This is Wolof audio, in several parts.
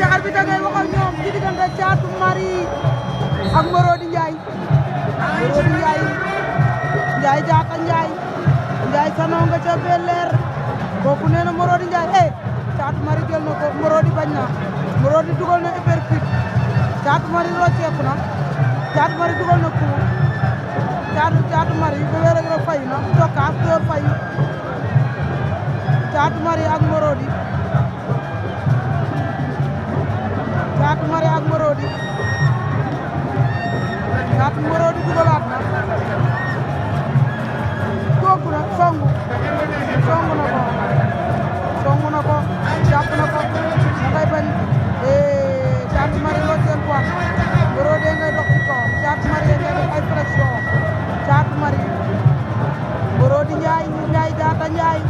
ayca arbitre da ngay wax ak ñoom ci diggante Thiatou Marie ak Marodi Ndiaye. Marodi Ndiaye Ndiaye Jaaka Ndiaye sanoo nga ca Bel-Air kooku nee na Marodi Ndiaye Thiatou Marie jël na ko Marodi bañ na Marodi dugal na uppercut Thiatou Marie rocceeku na Thiatou Marie dugal na coup Thiatou Marie ba wér rek fayu na tokkaas door fayu Thiatou Marie ak Marodi Thiatou Marie ak Marodi dugalaat na toog na songu na ko jàpp na ko ngay bañ Thiatou Marie loo seen poids Marodi ngay dox ci kawam Thiatou Marie ngay def ay pression Thiatou Marie Marodi Ndiaye Jaata Ndiaye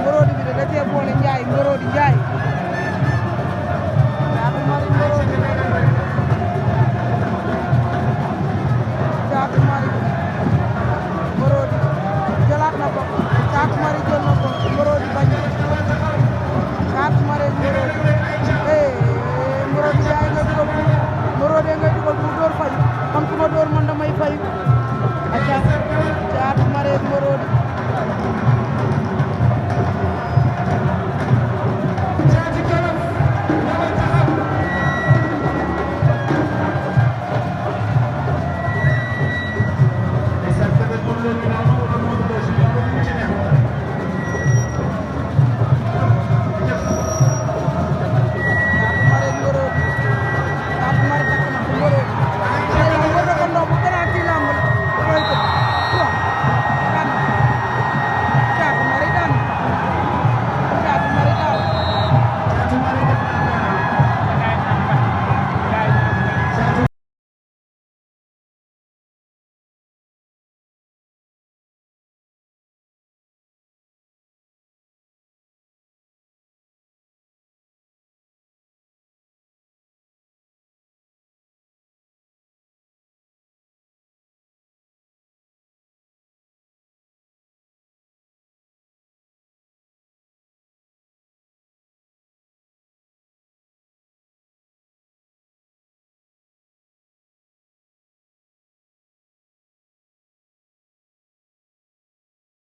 Marodi bi de da cee boole Ndiaye Marodi Ndiaye